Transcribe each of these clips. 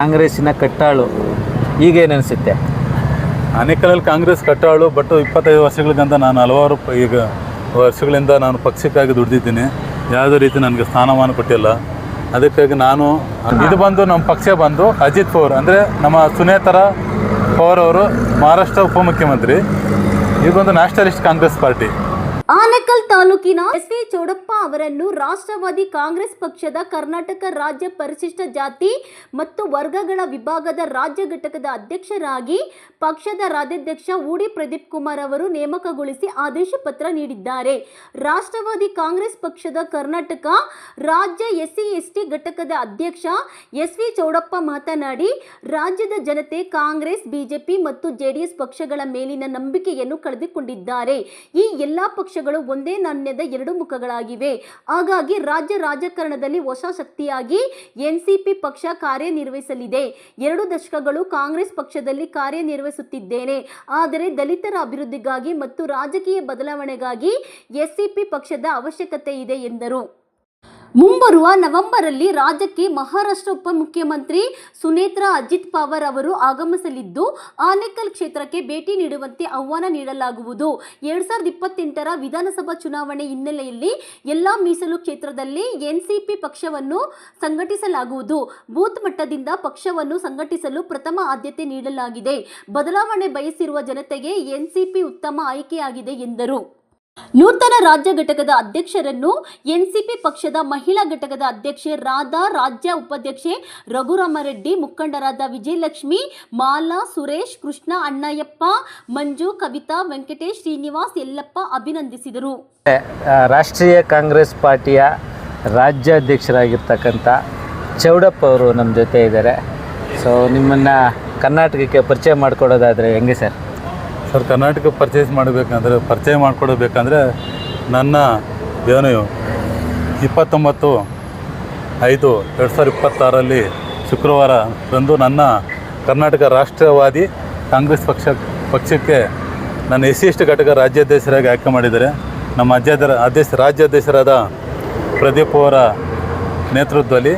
ಕಾಂಗ್ರೆಸ್ಸಿನ ಕಟ್ಟಾಳು ಈಗೇನು ಅನಿಸುತ್ತೆ? ಆನೇಕಲಲ್ಲಿ ಕಾಂಗ್ರೆಸ್ ಕಟ್ಟಾಳು. ಬಟ್ 25 ವರ್ಷಗಳಿಂದ ನಾನು ಹಲವಾರು ವರ್ಷಗಳಿಂದ ನಾನು ಪಕ್ಷಕ್ಕಾಗಿ ದುಡಿದಿದ್ದೀನಿ. ಯಾವುದೇ ರೀತಿ ನನಗೆ ಸ್ಥಾನಮಾನ ಕೊಟ್ಟಿಲ್ಲ. ಅದಕ್ಕಾಗಿ ನಾನು ಇದು ಬಂದು ನಮ್ಮ ಪಕ್ಷ ಬಂದು ಅಜಿತ್ ಪವಾರ್ ಅಂದರೆ ನಮ್ಮ ಸುನೇತ್ರ ಪವಾರ್ ಅವರು ಮಹಾರಾಷ್ಟ್ರ ಉಪಮುಖ್ಯಮಂತ್ರಿ. ಇದು ಬಂದು ನ್ಯಾಷನಲಿಸ್ಟ್ ಕಾಂಗ್ರೆಸ್ ಪಾರ್ಟಿ. ಆನೇಕಲ್ ತಾಲೂಕಿನ ಎಸ್.ವಿ. ಚೌಡಪ್ಪ ಅವರನ್ನು ರಾಷ್ಟ್ರವಾದಿ ಕಾಂಗ್ರೆಸ್ ಪಕ್ಷದ ಕರ್ನಾಟಕ ರಾಜ್ಯ ಪರಿಶಿಷ್ಟ ಜಾತಿ ಮತ್ತು ವರ್ಗಗಳ ವಿಭಾಗದ ರಾಜ್ಯ ಘಟಕದ ಅಧ್ಯಕ್ಷರಾಗಿ ಪಕ್ಷದ ರಾಜ್ಯಾಧ್ಯಕ್ಷ ಊಡಿ ಪ್ರದೀಪ್ ಕುಮಾರ್ ಅವರು ನೇಮಕಗೊಳಿಸಿ ಆದೇಶ ಪತ್ರ ನೀಡಿದ್ದಾರೆ. ರಾಷ್ಟ್ರವಾದಿ ಕಾಂಗ್ರೆಸ್ ಪಕ್ಷದ ಕರ್ನಾಟಕ ರಾಜ್ಯ ಎಸ್ಸಿ/ಎಸ್ಟಿ ಘಟಕದ ಅಧ್ಯಕ್ಷ ಎಸ್.ವಿ. ಚೌಡಪ್ಪ ಮಾತನಾಡಿ, ರಾಜ್ಯದ ಜನತೆ ಕಾಂಗ್ರೆಸ್, ಬಿಜೆಪಿ ಮತ್ತು ಜೆಡಿಎಸ್ ಪಕ್ಷಗಳ ಮೇಲಿನ ನಂಬಿಕೆಯನ್ನು ಕಳೆದುಕೊಂಡಿದ್ದಾರೆ. ಈ ಎಲ್ಲಾ ಪಕ್ಷಗಳು ಒಂದೇ ನಾಣ್ಯದ ಎರಡು ಮುಖಗಳಾಗಿವೆ. ಹಾಗಾಗಿ ರಾಜ್ಯ ರಾಜಕಾರಣದಲ್ಲಿ ಹೊಸ ಶಕ್ತಿಯಾಗಿ ಎನ್ಸಿಪಿ ಪಕ್ಷ ಕಾರ್ಯನಿರ್ವಹಿಸಲಿದೆ. 2 ದಶಕಗಳು ಕಾಂಗ್ರೆಸ್ ಪಕ್ಷದಲ್ಲಿ ಕಾರ್ಯನಿರ್ವಹಿಸುತ್ತಿದ್ದೇನೆ. ಆದರೆ ದಲಿತರ ಅಭಿವೃದ್ಧಿಗಾಗಿ ಮತ್ತು ರಾಜಕೀಯ ಬದಲಾವಣೆಗಾಗಿ ಎಸ್ಸಿಪಿ ಪಕ್ಷದ ಅವಶ್ಯಕತೆ ಇದೆ ಎಂದರು. ಮುಂಬರುವ ನವೆಂಬರಲ್ಲಿ ರಾಜ್ಯಕ್ಕೆ ಮಹಾರಾಷ್ಟ್ರ ಉಪಮುಖ್ಯಮಂತ್ರಿ ಸುನೇತ್ರ ಅಜಿತ್ ಪವಾರ್ ಅವರು ಆಗಮಿಸಲಿದ್ದು, ಆನೇಕಲ್ ಕ್ಷೇತ್ರಕ್ಕೆ ಭೇಟಿ ನೀಡುವಂತೆ ಆಹ್ವಾನ ನೀಡಲಾಗುವುದು. 2028ರ ವಿಧಾನಸಭಾ ಚುನಾವಣೆ ಹಿನ್ನೆಲೆಯಲ್ಲಿ ಎಲ್ಲಾ ಮೀಸಲು ಕ್ಷೇತ್ರದಲ್ಲಿ ಎನ್ಸಿಪಿ ಪಕ್ಷವನ್ನು ಸಂಘಟಿಸಲಾಗುವುದು. ಬೂತ್ ಮಟ್ಟದಿಂದ ಪಕ್ಷವನ್ನು ಸಂಘಟಿಸಲು ಪ್ರಥಮ ಆದ್ಯತೆ ನೀಡಲಾಗಿದೆ. ಬದಲಾವಣೆ ಬಯಸಿರುವ ಜನತೆಗೆ ಎನ್ಸಿಪಿ ಉತ್ತಮ ಆಯ್ಕೆಯಾಗಿದೆ ಎಂದರು. ನೂತನ ರಾಜ್ಯ ಘಟಕದ ಅಧ್ಯಕ್ಷರನ್ನು ಎನ್ಸಿಪಿ ಪಕ್ಷದ ಮಹಿಳಾ ಘಟಕದ ಅಧ್ಯಕ್ಷೆ ರಾಧಾ, ರಾಜ್ಯ ಉಪಾಧ್ಯಕ್ಷೆ ರಘುರಾಮರೆಡ್ಡಿ, ಮುಖಂಡರಾದ ವಿಜಯಲಕ್ಷ್ಮಿ, ಮಾಲಾ, ಸುರೇಶ್, ಕೃಷ್ಣ, ಅಣ್ಣಯ್ಯಪ್ಪ, ಮಂಜು, ಕವಿತಾ, ವೆಂಕಟೇಶ್, ಶ್ರೀನಿವಾಸ್, ಯಲ್ಲಪ್ಪ ಅಭಿನಂದಿಸಿದರು. ರಾಷ್ಟ್ರೀಯ ಕಾಂಗ್ರೆಸ್ ಪಾರ್ಟಿಯ ರಾಜ್ಯಾಧ್ಯಕ್ಷರಾಗಿರ್ತಕ್ಕಂಥ ಚೌಡಪ್ಪ ಅವರು ನಮ್ಮ ಜೊತೆ ಇದ್ದಾರೆ. ಸೊ ನಿಮ್ಮನ್ನು ಕರ್ನಾಟಕಕ್ಕೆ ಪರಿಚಯ ಮಾಡಿಕೊಡೋದಾದರೆ ಹೆಂಗೆ ಸರ್? ಸರ್, ಕರ್ನಾಟಕ ಪರಿಚಯ ಮಾಡಿಕೊಡಬೇಕಂದ್ರೆ ನನ್ನ ಏನು 29/5/2026 ಶುಕ್ರವಾರ ರಂದು ನನ್ನ ಕರ್ನಾಟಕ ರಾಷ್ಟ್ರವಾದಿ ಕಾಂಗ್ರೆಸ್ ಪಕ್ಷಕ್ಕೆ ನನ್ನ SC/ST ಘಟಕ ರಾಜ್ಯಾಧ್ಯಕ್ಷರಾಗಿ ಆಯ್ಕೆ ಮಾಡಿದ್ದಾರೆ. ನಮ್ಮ ರಾಜ್ಯಾಧ್ಯಕ್ಷರಾದ ಪ್ರದೀಪ್ ಅವರ ನೇತೃತ್ವದಲ್ಲಿ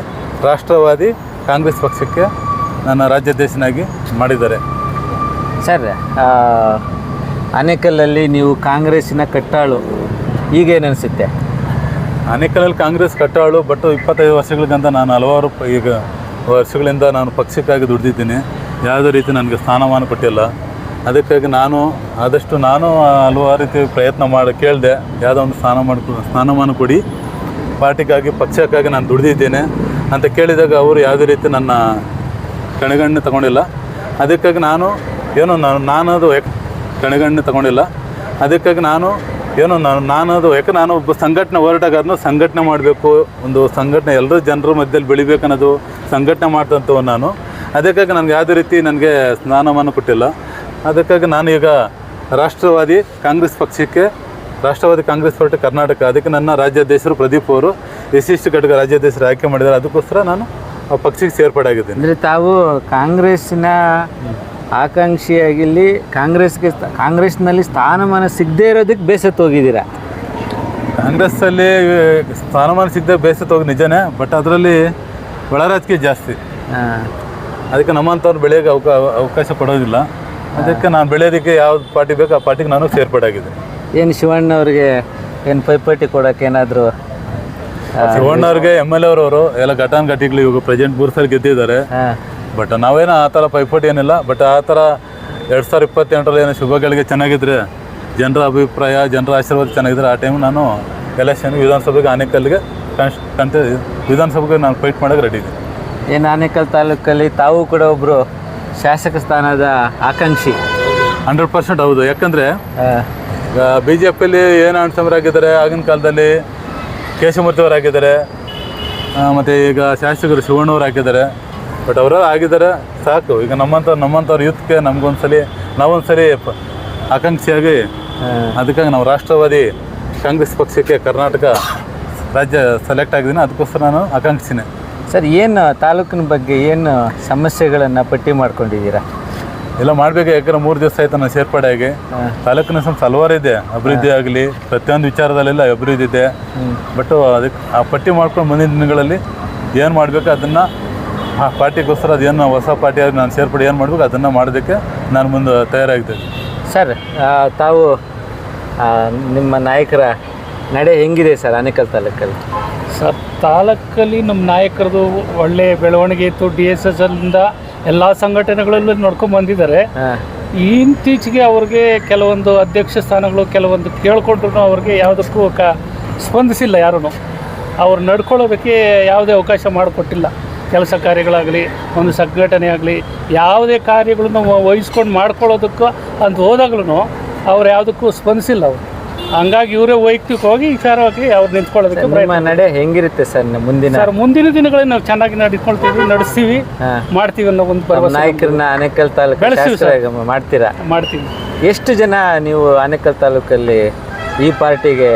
ರಾಷ್ಟ್ರವಾದಿ ಕಾಂಗ್ರೆಸ್ ಪಕ್ಷಕ್ಕೆ ನನ್ನ ರಾಜ್ಯಾಧ್ಯಕ್ಷನಾಗಿ ಮಾಡಿದ್ದಾರೆ. ಸರ್, ಆನೇಕಲ್ಲಲ್ಲಿ ನೀವು ಕಾಂಗ್ರೆಸ್ಸಿನ ಕಟ್ಟಾಳು ಈಗೇನು ಅನಿಸುತ್ತೆ? ಆನೇಕಲಲ್ಲಿ ಕಾಂಗ್ರೆಸ್ ಕಟ್ಟಾಳು. ಬಟ್ 25 ವರ್ಷಗಳಿಂದ ನಾನು ಹಲವಾರು ವರ್ಷಗಳಿಂದ ನಾನು ಪಕ್ಷಕ್ಕಾಗಿ ದುಡಿದಿದ್ದೀನಿ. ಯಾವುದೇ ರೀತಿ ನನಗೆ ಸ್ಥಾನಮಾನ ಕೊಟ್ಟಿಲ್ಲ. ಅದಕ್ಕಾಗಿ ನಾನು ಹಲವಾರು ರೀತಿ ಪ್ರಯತ್ನ ಕೇಳಿದೆ. ಯಾವುದೋ ಒಂದು ಸ್ಥಾನಮಾನ ಕೊಡಿ, ಪಾರ್ಟಿಗಾಗಿ ಪಕ್ಷಕ್ಕಾಗಿ ನಾನು ದುಡಿದಿದ್ದೇನೆ ಅಂತ ಕೇಳಿದಾಗ ಅವರು ಯಾವುದೇ ರೀತಿ ನನ್ನ ಕಣಗಣನೆ ತಗೊಂಡಿಲ್ಲ. ಅದಕ್ಕಾಗಿ ನಾನು ಒಬ್ಬ ಸಂಘಟನೆ ಹೋರಾಟಗಾರನು ಸಂಘಟನೆ ಮಾಡಬೇಕು, ಒಂದು ಸಂಘಟನೆ ಎಲ್ಲರೂ ಜನರ ಮಧ್ಯದಲ್ಲಿ ಬೆಳಿಬೇಕನ್ನೋದು ಸಂಘಟನೆ ಮಾಡ್ತಂಥವು ನಾನು. ಅದಕ್ಕಾಗಿ ನನಗೆ ಯಾವುದೇ ರೀತಿ ನನಗೆ ಸ್ಥಾನಮಾನ ಕೊಟ್ಟಿಲ್ಲ. ಅದಕ್ಕಾಗಿ ನಾನು ಈಗ ರಾಷ್ಟ್ರವಾದಿ ಕಾಂಗ್ರೆಸ್ ಪಾರ್ಟಿ ಕರ್ನಾಟಕ, ಅದಕ್ಕೆ ನನ್ನ ರಾಜ್ಯಾಧ್ಯಕ್ಷರು ಪ್ರದೀಪ್ ಅವರು SC/ST ಘಟಕ ರಾಜ್ಯಾಧ್ಯಕ್ಷರು ಆಯ್ಕೆ ಮಾಡಿದ್ದಾರೆ. ಅದಕ್ಕೋಸ್ಕರ ನಾನು ಆ ಪಕ್ಷಕ್ಕೆ ಸೇರ್ಪಡೆ ಆಗಿದ್ದೀನಿ. ಅಂದರೆ ತಾವು ಕಾಂಗ್ರೆಸ್ಸಿನ ಆಕಾಂಕ್ಷಿಯಾಗಿಲ್ಲಿ ಕಾಂಗ್ರೆಸ್ನಲ್ಲಿ ಸ್ಥಾನಮಾನ ಸಿಗದೇ ಇರೋದಕ್ಕೆ ಬೇಸತ್ತು ಹೋಗಿದ್ದೀರಾ? ಕಾಂಗ್ರೆಸ್ಸಲ್ಲಿ ಸ್ಥಾನಮಾನ ಸಿಗದೆ ಬೇಸತ್ತು ಹೋಗಿ ನಿಜನೇ. ಬಟ್ ಅದರಲ್ಲಿ ಒಳ ರಾಜಕೀಯ ಜಾಸ್ತಿ. ಅದಕ್ಕೆ ನಮ್ಮಂಥವ್ರು ಬೆಳೆಯೋಕ್ಕೆ ಅವಕಾಶ ಕೊಡೋದಿಲ್ಲ. ಅದಕ್ಕೆ ನಾನು ಬೆಳೆಯೋದಕ್ಕೆ ಯಾವ್ದು ಪಾರ್ಟಿ ಬೇಕು ಆ ಪಾರ್ಟಿಗೆ ನಾನು ಸೇರ್ಪಡೆ ಆಗಿದೆ. ಏನು ಶಿವಣ್ಣವ್ರಿಗೆ ಏನು ಪೈಪೋಟಿ ಕೊಡೋಕೆ ಏನಾದರೂ? ಶಿವಣ್ಣವ್ರಿಗೆ MLA ಅವರು ಎಲ್ಲ ಘಟಾನುಘಟಿಗಳು ಇವಾಗ ಪ್ರೆಸೆಂಟ್ 3 ಸಲ ಗೆದ್ದಿದ್ದಾರೆ. ಬಟ್ ನಾವೇನೋ ಆ ಥರ ಪೈಪೋಟಿ ಏನಿಲ್ಲ. ಬಟ್ ಆ ಥರ 2028ರಲ್ಲಿ ಏನೋ ಶುಭಗಳಿಗೆ ಚೆನ್ನಾಗಿದ್ರೆ, ಜನರ ಅಭಿಪ್ರಾಯ, ಜನರ ಆಶೀರ್ವಾದ ಚೆನ್ನಾಗಿದ್ರೆ ಆ ಟೈಮ್ ನಾನು ವಿಧಾನಸಭೆಗೆ ಆನೇಕಲ್ಗೆ ನಾನು ಫೈಟ್ ಮಾಡೋಕ್ಕೆ ರೆಡಿ ಇದೆ. ಏನು ಆನೇಕಲ್ ತಾಲೂಕಲ್ಲಿ ತಾವು ಕೂಡ ಒಬ್ಬರು ಶಾಸಕ ಸ್ಥಾನದ ಆಕಾಂಕ್ಷಿ? 100% ಹೌದು. ಯಾಕಂದರೆ ಈಗ BJPಯಲ್ಲಿ ಏನು ಅಣ್ಸಮರಾಗಿದ್ದಾರೆ, ಆಗಿನ ಕಾಲದಲ್ಲಿ ಕೇಶಮೂರ್ತಿ ಅವರು ಆಗಿದ್ದಾರೆ, ಮತ್ತು ಈಗ ಶಾಸಕರು ಶಿವಣ್ಣವ್ರು ಆಗಿದ್ದಾರೆ. ಬಟ್ ಅವರೆಲ್ಲ ಆಗಿದ್ದಾರೆ, ಸಾಕು. ಈಗ ನಮ್ಮಂಥವ್ರ ಯೂತ್ಗೆ ನಾವೊಂದ್ಸಲಿ ಆಕಾಂಕ್ಷಿಯಾಗಿ, ಅದಕ್ಕಾಗಿ ನಾವು ರಾಷ್ಟ್ರವಾದಿ ಕಾಂಗ್ರೆಸ್ ಪಕ್ಷಕ್ಕೆ ಕರ್ನಾಟಕ ರಾಜ್ಯ ಸೆಲೆಕ್ಟ್ ಆಗಿದ್ದೀನಿ. ಅದಕ್ಕೋಸ್ಕರ ನಾನು ಆಕಾಂಕ್ಷಿನೇ. ಸರ್, ಏನು ತಾಲೂಕಿನ ಬಗ್ಗೆ ಏನು ಸಮಸ್ಯೆಗಳನ್ನು ಪಟ್ಟಿ ಮಾಡ್ಕೊಂಡಿದ್ದೀರಾ? ಎಲ್ಲ ಮಾಡಬೇಕು. ಯಾಕಂದರೆ 3 ದಿವಸ ಆಯಿತು ನಾನು ಸೇರ್ಪಡೆ ಆಗಿ. ತಾಲೂಕಿನ ಹಲವಾರು ಇದೆ, ಅಭಿವೃದ್ಧಿ ಆಗಲಿ, ಪ್ರತಿಯೊಂದು ವಿಚಾರದಲ್ಲೆಲ್ಲ ಅಭಿವೃದ್ಧಿ ಇದೆ. ಬಟ್ ಅದಕ್ಕೆ ಆ ಪಟ್ಟಿ ಮಾಡ್ಕೊಂಡು ಮುಂದಿನ ದಿನಗಳಲ್ಲಿ ಏನು ಮಾಡಬೇಕು ಅದನ್ನು ಆ ಪಾರ್ಟಿಗೋಸ್ಕರ ಅದೇನು ಹೊಸ ಪಾರ್ಟಿ ನಾನು ಸೇರ್ಪಡೆ ಏನು ಮಾಡಬೇಕು ಅದನ್ನು ಮಾಡೋದಕ್ಕೆ ನಾನು ಮುಂದೆ ತಯಾರಾಗಿದ್ದೇನೆ. ಸರ್ ತಾವು ನಿಮ್ಮ ನಾಯಕರ ನಡೆ ಹೆಂಗಿದೆ ಸರ್ ಆನೇಕಲ್ ತಾಲೂಕಲ್ಲಿ? ಸರ್, ತಾಲೂಕಲ್ಲಿ ನಮ್ಮ ನಾಯಕರದು ಒಳ್ಳೆಯ ಬೆಳವಣಿಗೆ ಇತ್ತು. DSS ಅಲ್ಲಿಂದ ಎಲ್ಲ ಸಂಘಟನೆಗಳಲ್ಲೂ ನೋಡ್ಕೊಂಡು ಬಂದಿದ್ದಾರೆ. ಇತ್ತೀಚೆಗೆ ಅವ್ರಿಗೆ ಕೆಲವೊಂದು ಅಧ್ಯಕ್ಷ ಸ್ಥಾನಗಳು ಕೆಲವೊಂದು ಕೇಳ್ಕೊಂಡ್ರು ಅವ್ರಿಗೆ ಯಾವುದಕ್ಕೂ ಸ್ಪಂದಿಸಿಲ್ಲ. ಯಾರೂ ಅವ್ರು ನಡ್ಕೊಳ್ಳೋದಕ್ಕೆ ಯಾವುದೇ ಅವಕಾಶ ಮಾಡಿಕೊಟ್ಟಿಲ್ಲ. ಕೆಲಸ ಕಾರ್ಯಗಳಾಗಲಿ, ಒಂದು ಸಂಘಟನೆ ಆಗಲಿ, ಯಾವುದೇ ಕಾರ್ಯಗಳನ್ನು ವಹಿಸ್ಕೊಂಡು ಮಾಡ್ಕೊಳ್ಳೋದಕ್ಕೂ ಅಂತ ಹೋದಾಗ್ಲೂ ಅವ್ರು ಯಾವುದಕ್ಕೂ ಸ್ಪಂದಿಸಿಲ್ಲ. ಅವರು ಹಂಗಾಗಿ ಇವರೇ ವೈಯಕ್ತಿಕವಾಗಿ ವಿಚಾರವಾಗಿ ಅವ್ರು ನಿಂತ್ಕೊಳ್ಳೋದಕ್ಕೆ ನಿಮ್ಮ ನಡೆ ಹೆಂಗಿರುತ್ತೆ ಸರ್ ಮುಂದಿನ ದಿನಗಳಲ್ಲಿ ನಾವು ಚೆನ್ನಾಗಿ ನಡೆಸ್ತೀವಿ, ಮಾಡ್ತೀವಿ ಅನ್ನೋ ಒಂದು ಭರವಸೆ. ನಾಯಕರನ್ನ ಆನೇಕಲ್ ತಾಲೂಕು ಮಾಡ್ತೀವಿ. ಎಷ್ಟು ಜನ ನೀವು ಆನೇಕಲ್ ತಾಲೂಕಲ್ಲಿ ಈ ಪಾರ್ಟಿಗೆ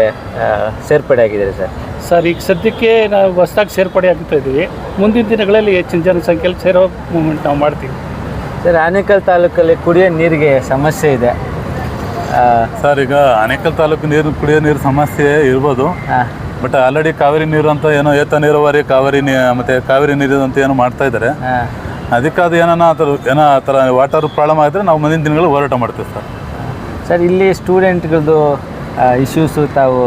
ಸೇರ್ಪಡೆ ಆಗಿದ್ದೀರಿ ಸರ್? ಸರ್, ಈಗ ಸದ್ಯಕ್ಕೆ ನಾವು ಹೊಸದಾಗಿ ಸೇರ್ಪಡೆ ಆಗ್ತಾ ಇದ್ದೀವಿ. ಮುಂದಿನ ದಿನಗಳಲ್ಲಿ ಹೆಚ್ಚಿನ ಜನಸಂಖ್ಯೆಯಲ್ಲಿ ಸೇರೋ ಮೂಮೆಂಟ್ ನಾವು ಮಾಡ್ತೀವಿ. ಸರ್, ಆನೇಕಲ್ ತಾಲೂಕಲ್ಲಿ ಕುಡಿಯೋ ನೀರಿಗೆ ಸಮಸ್ಯೆ ಇದೆ ಸರ್. ಈಗ ಆನೇಕಲ್ ತಾಲೂಕು ಕುಡಿಯೋ ನೀರು ಸಮಸ್ಯೆ ಇರ್ಬೋದು, ಬಟ್ ಆಲ್ರೆಡಿ ಕಾವೇರಿ ನೀರು ಅಂತ ಏನೋ ಏತ ನೀರಾವರಿ ಮತ್ತು ಕಾವೇರಿ ನೀರು ಅಂತ ಏನೋ ಮಾಡ್ತಾ ಇದ್ದಾರೆ. ಅದಕ್ಕೆ ಅದು ಏನೋ ಆ ಥರ ವಾಟರ್ ಪ್ರಾಬ್ಲಮ್ ಆಗಿದ್ರೆ ನಾವು ಮುಂದಿನ ದಿನಗಳು ಹೋರಾಟ ಮಾಡ್ತೀವಿ ಸರ್. ಸರ್, ಇಲ್ಲಿ ಸ್ಟೂಡೆಂಟ್ಗಳದ್ದು ಇಶ್ಯೂಸು ತಾವು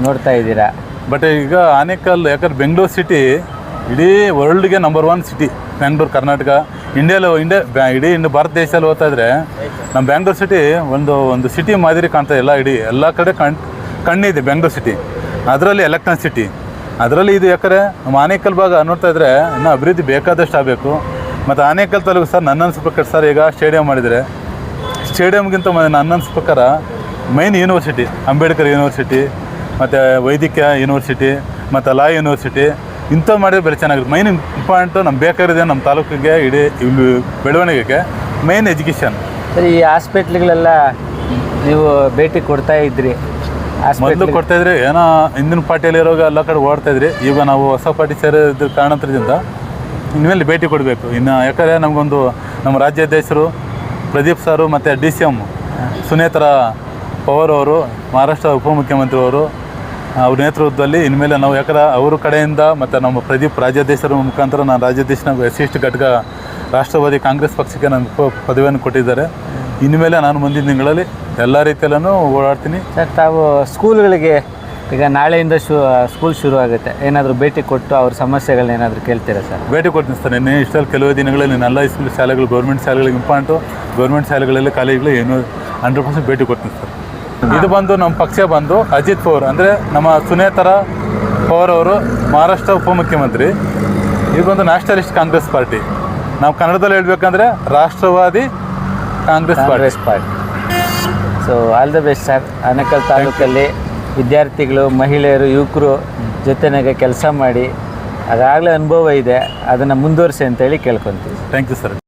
ನೋಡ್ತಾ ಇದ್ದೀರಾ. ಬಟ್ ಈಗ ಆನೇಕಲ್ ಯಾಕಂದ್ರೆ ಬೆಂಗಳೂರು ಸಿಟಿ ಇಡೀ ವರ್ಲ್ಡ್ಗೆ ನಂಬರ್ 1 ಸಿಟಿ. ಬೆಂಗಳೂರು ಕರ್ನಾಟಕ ಇಡೀ ಭಾರತ ದೇಶದಲ್ಲಿ ಹೋಗ್ತಾ ಇದ್ರೆ ನಮ್ಮ ಬೆಂಗಳೂರು ಸಿಟಿ ಒಂದು ಸಿಟಿ ಮಾದರಿ ಕಾಣ್ತಾ ಇಲ್ಲ. ಎಲ್ಲ ಕಡೆ ಕಣ್ಣಿದೆ ಬೆಂಗಳೂರು ಸಿಟಿ. ಅದರಲ್ಲಿ ಎಲೆಕ್ಟ್ರಾನಿಕ್ ಸಿಟಿ, ಅದರಲ್ಲಿ ಇದು ಯಾಕಂದರೆ ನಮ್ಮ ಆನೇಕಲ್ ಭಾಗ ನೋಡ್ತಾ ಇದ್ರೆ ಇನ್ನೂ ಅಭಿವೃದ್ಧಿ ಬೇಕಾದಷ್ಟು ಆಗಬೇಕು. ಮತ್ತು ಆನೇಕಲ್ ತಾಲೂಕು ಸರ್ ನನ್ನ ಅನಿಸ್ ಪ್ರಕಾರ ಸರ್ ಈಗ ಸ್ಟೇಡಿಯಂ ಮಾಡಿದರೆ, ಸ್ಟೇಡಿಯಮ್ಗಿಂತ ನನ್ನ ಅನಿಸ್ ಪ್ರಕಾರ ಮೈನ್ ಯೂನಿವರ್ಸಿಟಿ ಅಂಬೇಡ್ಕರ್ ಯೂನಿವರ್ಸಿಟಿ, ಮತ್ತು ವೈದ್ಯಕೀಯ ಯೂನಿವರ್ಸಿಟಿ, ಮತ್ತು ಲಾ ಯೂನಿವರ್ಸಿಟಿ ಇಂಥ ಮಾಡಿದ್ರೆ ಬೆಲೆ ಚೆನ್ನಾಗಿರುತ್ತೆ. ಮೈನ್ ಇಂಪಾರ್ಟೆಂಟು ನಮ್ಗೆ ಬೇಕಾಗಿದೆ ನಮ್ಮ ತಾಲೂಕಿಗೆ ಇಡೀ ಬೆಳವಣಿಗೆಗೆ ಮೈನ್ ಎಜುಕೇಷನ್. ಸರ್, ಈ ಹಾಸ್ಪಿಟ್ಲ್ಗಳೆಲ್ಲ ನೀವು ಭೇಟಿ ಕೊಡ್ತಾ ಇದ್ರಿ, ಮೊದಲು ಕೊಡ್ತಾಯಿದ್ರಿ, ಏನೋ ಹಿಂದಿನ ಪಾರ್ಟಿಯಲ್ಲಿ ಇರೋವಾಗ ಎಲ್ಲ ಕಡೆ ಓಡ್ತಾಯಿದ್ರಿ. ಈಗ ನಾವು ಹೊಸ ಪಾರ್ಟಿ ಸೇರಿದ ಕಾರಣದಿಂದ ಇನ್ಮೇಲೆ ಭೇಟಿ ಕೊಡಬೇಕು. ಇನ್ನು ಯಾಕಂದರೆ ನಮ್ಮ ರಾಜ್ಯಾಧ್ಯಕ್ಷರು ಪ್ರದೀಪ್ ಸಾರು ಮತ್ತು DCM ಸುನೇತ್ರಾ ಪವಾರ್ ಅವರು, ಮಹಾರಾಷ್ಟ್ರ ಉಪಮುಖ್ಯಮಂತ್ರಿ ಅವರು, ಅವ್ರ ನೇತೃತ್ವದಲ್ಲಿ ಇನ್ಮೇಲೆ ನಾವು ಯಾಕಂದ್ರೆ ಅವ್ರ ಕಡೆಯಿಂದ ಮತ್ತು ನಮ್ಮ ಪ್ರದೀಪ್ ರಾಜ್ಯಾಧ್ಯಕ್ಷರ ಮುಖಾಂತರ ನಾನು ರಾಜ್ಯಾಧ್ಯಕ್ಷನ SC ಘಟಕ ರಾಷ್ಟ್ರವಾದಿ ಕಾಂಗ್ರೆಸ್ ಪಕ್ಷಕ್ಕೆ ನನ್ನ ಪದವಿಯನ್ನು ಕೊಟ್ಟಿದ್ದಾರೆ. ಇನ್ಮೇಲೆ ನಾನು ಮುಂದಿನ ತಿಂಗಳಲ್ಲಿ ಎಲ್ಲ ರೀತಿಯಲ್ಲೂ ಓಡಾಡ್ತೀನಿ. ಸರ್, ತಾವು ಸ್ಕೂಲ್ಗಳಿಗೆ ಈಗ ನಾಳೆಯಿಂದ ಸ್ಕೂಲ್ ಶುರು ಆಗುತ್ತೆ, ಏನಾದರೂ ಭೇಟಿ ಕೊಟ್ಟು ಅವ್ರ ಸಮಸ್ಯೆಗಳನ್ನ ಏನಾದರೂ ಕೇಳ್ತೀರಾ ಸರ್? ಭೇಟಿ ಕೊಡ್ತೀನಿ ಸರ್. ಇಷ್ಟಲ್ಲಿ ಕೆಲವು ದಿನಗಳಲ್ಲಿ ಎಲ್ಲ ಸ್ಕೂಲ್ ಶಾಲೆಗಳು, ಗೌರ್ಮೆಂಟ್ ಶಾಲೆಗಳಿಗೆ ಇಂಪಾರ್ಟೆಂಟು, ಗೌರ್ಮೆಂಟ್ ಶಾಲೆಗಳಲ್ಲಿ ಕಾಲೇಜ್ಗಳು 100% ಭೇಟಿ ಕೊಡ್ತೀನಿ ಸರ್. ಇದು ನಮ್ಮ ಪಕ್ಷ ಅಜಿತ್ ಪವಾರ್ ಅಂದರೆ ನಮ್ಮ ಸುನೇತ್ರಾ ಪವಾರ್ ಅವರು ಮಹಾರಾಷ್ಟ್ರ ಉಪಮುಖ್ಯಮಂತ್ರಿ. ಇದು ನ್ಯಾಷನಲಿಸ್ಟ್ ಕಾಂಗ್ರೆಸ್ ಪಾರ್ಟಿ. ನಾವು ಕನ್ನಡದಲ್ಲಿ ಹೇಳ್ಬೇಕಂದ್ರೆ Rashtravadi Congress party. So all the best sir. Anekal ತಾಲೂಕಲ್ಲಿ ವಿದ್ಯಾರ್ಥಿಗಳು, ಮಹಿಳೆಯರು, ಯುವಕರು ಜೊತೆನಾಗೆ ಕೆಲಸ ಮಾಡಿ ಅದಾಗಲೇ ಅನುಭವ ಇದೆ, ಅದನ್ನು ಮುಂದುವರಿಸಿ ಅಂತೇಳಿ ಕೇಳ್ಕೊತೀವಿ. Thank you sir.